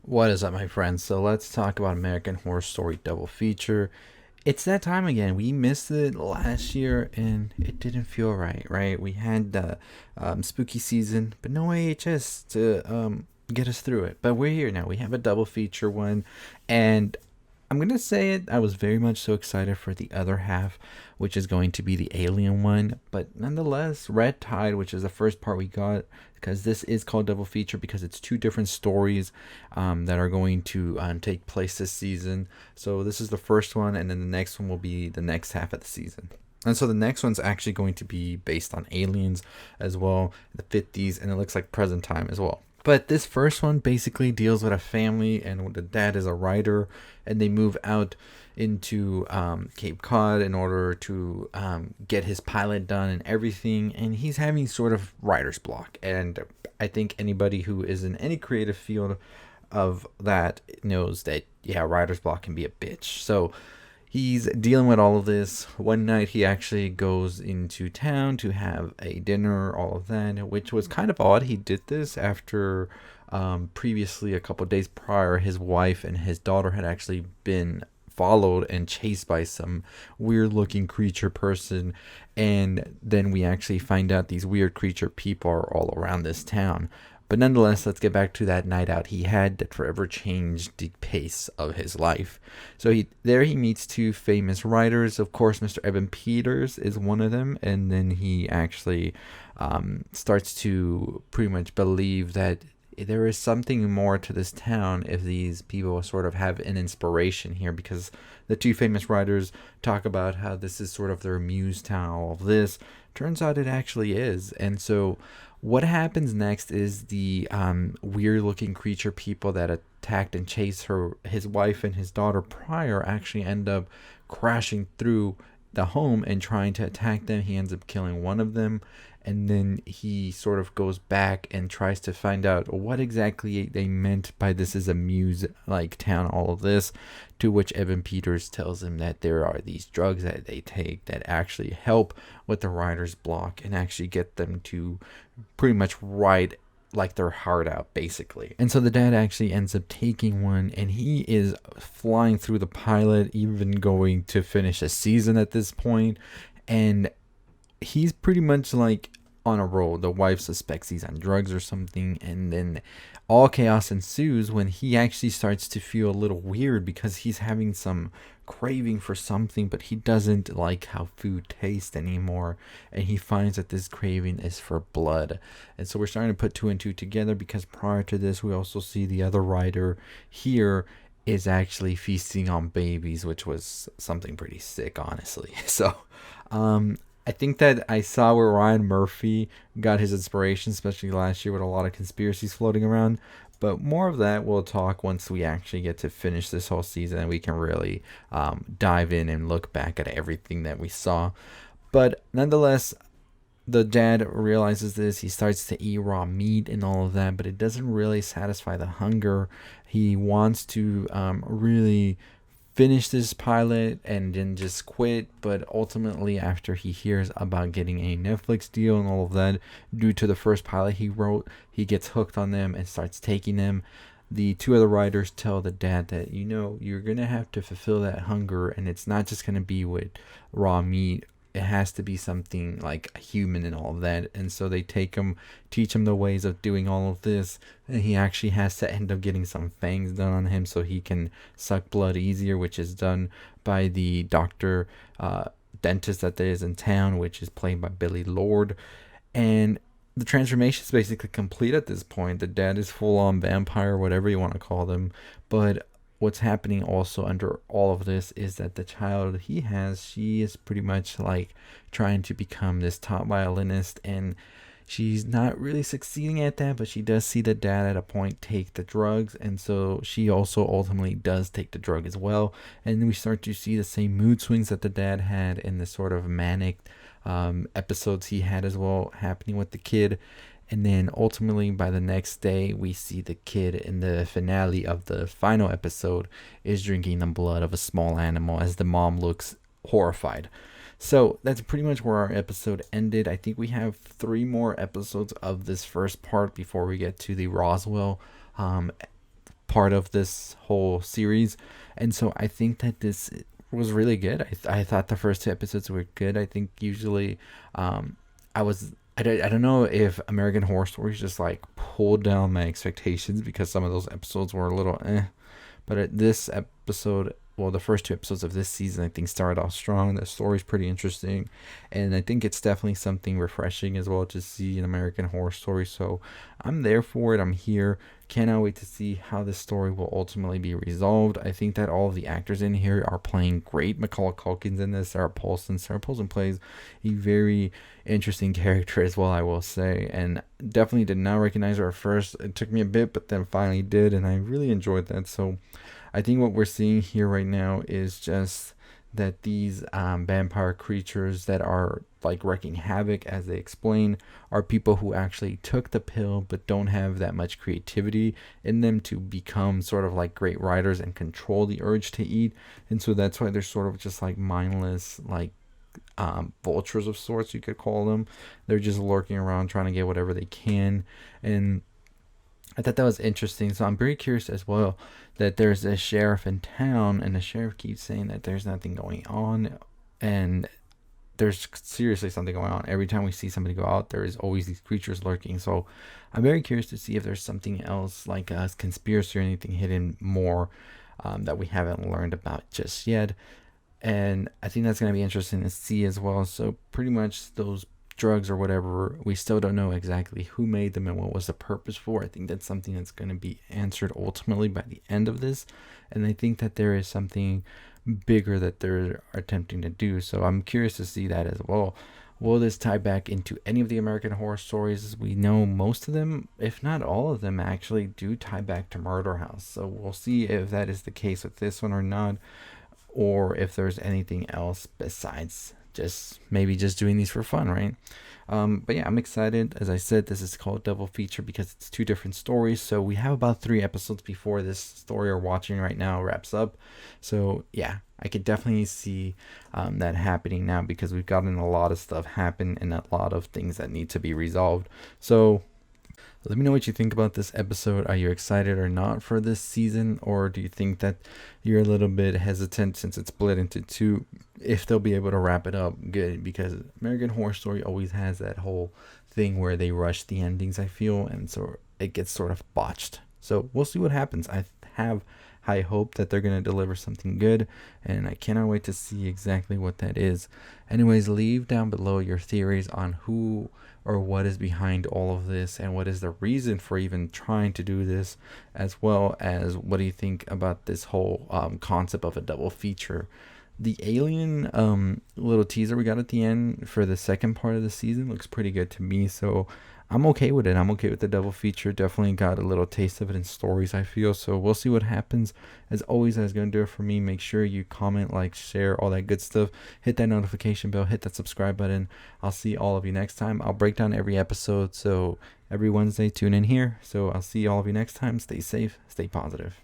What is up, my friends? So let's talk about American Horror Story double feature. It's that time again. We missed it last year, and it didn't feel right. Right? We had the spooky season, but no AHS to get us through it. But we're here now. We have a double feature one, and I'm gonna say it. I was very much so excited for the other half, which is going to be the alien one. But nonetheless, Red Tide, which is the first part we got, because this is called double feature because it's two different stories that are going to take place this season. So this is the first one, and then the next one will be the next half of the season. And so the next one's actually going to be based on aliens as well, the 50s, and it looks like present time as well. But this first one basically deals with a family, and the dad is a writer, and they move out into Cape Cod in order to get his pilot done and everything. And he's having sort of writer's block. And I think anybody who is in any creative field of that knows that, yeah, writer's block can be a bitch. So he's dealing with all of this. One night he actually goes into town to have a dinner, all of that, which was kind of odd. He did this after previously, a couple of days prior, his wife and his daughter had actually been followed and chased by some weird looking creature person. And then we actually find out these weird creature people are all around this town. But nonetheless, let's get back to that night out he had that forever changed the pace of his life. So he meets two famous writers. Of course, Mr. Evan Peters is one of them, and then he actually starts to pretty much believe that there is something more to this town if these people sort of have an inspiration here, because the two famous writers talk about how this is sort of their muse town, all of this. Turns out it actually is. And so what happens next is the weird looking creature people that attacked and chased his wife and his daughter prior actually end up crashing through the home and trying to attack them. He ends up killing one of them, and then he sort of goes back and tries to find out what exactly they meant by this is a muse like town, all of this. To which Evan Peters tells him that there are these drugs that they take that actually help with the writer's block and actually get them to pretty much write like their heart out, basically. And so the dad actually ends up taking one, and he is flying through the pilot, even going to finish a season at this point. And he's pretty much like on a roll. The wife suspects he's on drugs or something, and then all chaos ensues when he actually starts to feel a little weird because he's having some craving for something, but he doesn't like how food tastes anymore, and he finds that this craving is for blood. And so we're starting to put two and two together, because prior to this we also see the other writer here is actually feasting on babies, which was something pretty sick, honestly. So I think that I saw where Ryan Murphy got his inspiration, especially last year with a lot of conspiracies floating around. But more of that we'll talk once we actually get to finish this whole season and we can really dive in and look back at everything that we saw. But nonetheless, the dad realizes this. He starts to eat raw meat and all of that, but it doesn't really satisfy the hunger. He wants to really finish this pilot and then just quit. But ultimately, after he hears about getting a Netflix deal and all of that, due to the first pilot he wrote, he gets hooked on them and starts taking them. The two other writers tell the dad that, you're going to have to fulfill that hunger, and it's not just going to be with raw meat. It has to be something like a human and all of that. And so they take him, teach him the ways of doing all of this, and he actually has to end up getting some fangs done on him so he can suck blood easier, which is done by the doctor dentist that there is in town, which is played by Billy Lord. And the transformation is basically complete at this point. The dad is full on vampire, whatever you want to call them. But what's happening also under all of this is that the child he has, she is pretty much like trying to become this top violinist, and she's not really succeeding at that, but she does see the dad at a point take the drugs, and so she also ultimately does take the drug as well. And we start to see the same mood swings that the dad had in the sort of manic episodes he had as well happening with the kid. And then ultimately, by the next day, we see the kid in the finale of the final episode is drinking the blood of a small animal as the mom looks horrified. So that's pretty much where our episode ended. I think we have 3 more episodes of this first part before we get to the Roswell part of this whole series. And so I think that this was really good. I thought the first two episodes were good. I think usually I was I don't know if American Horror Stories just like pulled down my expectations because some of those episodes were a little but this episode, well, the first two episodes of this season, I think started off strong. The story's pretty interesting, and I think it's definitely something refreshing as well to see an American Horror Story. So I'm there for it. I'm here. Cannot wait to see how this story will ultimately be resolved. I think that all of the actors in here are playing great. Macaulay Culkin's in this. Sarah Paulson. Sarah Paulson plays a very interesting character as well, I will say, and definitely did not recognize her at first. It took me a bit, but then finally did, and I really enjoyed that. So I think what we're seeing here right now is just that these vampire creatures that are like wreaking havoc, as they explain, are people who actually took the pill but don't have that much creativity in them to become sort of like great writers and control the urge to eat. And so that's why they're sort of just like mindless, like vultures of sorts, you could call them. They're just lurking around trying to get whatever they can. And I thought that was interesting. So I'm very curious as well that there's a sheriff in town, and the sheriff keeps saying that there's nothing going on, and there's seriously something going on. Every time we see somebody go out, there is always these creatures lurking. So I'm very curious to see if there's something else like a conspiracy or anything hidden more that we haven't learned about just yet. And I think that's going to be interesting to see as well. So pretty much those drugs or whatever, we still don't know exactly who made them and what was the purpose for. I think that's something that's going to be answered ultimately by the end of this, and I think that there is something bigger that they're attempting to do. So I'm curious to see that as well. Will this tie back into any of the American Horror Stories? We know most of them, if not all of them, actually do tie back to Murder House. So we'll see if that is the case with this one or not, or if there's anything else besides just maybe just doing these for fun, right? But yeah, I'm excited. As I said, this is called Double Feature because it's two different stories. So we have about 3 episodes before this story we're watching right now wraps up. So yeah, I could definitely see that happening now because we've gotten a lot of stuff happen and a lot of things that need to be resolved. So let me know what you think about this episode. Are you excited or not for this season? Or do you think that you're a little bit hesitant since it's split into 2, if they'll be able to wrap it up good? Because American Horror Story always has that whole thing where they rush the endings, I feel, and so it gets sort of botched. So we'll see what happens. I have high hope that they're going to deliver something good, and I cannot wait to see exactly what that is. Anyways, leave down below your theories on who or what is behind all of this and what is the reason for even trying to do this, as well as what do you think about this whole concept of a double feature. The alien little teaser we got at the end for the second part of the season looks pretty good to me, so I'm okay with it. I'm okay with the double feature. Definitely got a little taste of it in stories, I feel. So we'll see what happens. As always, that's going to do it for me. Make sure you comment, like, share, all that good stuff. Hit that notification bell. Hit that subscribe button. I'll see all of you next time. I'll break down every episode. So every Wednesday, tune in here. So I'll see all of you next time. Stay safe. Stay positive.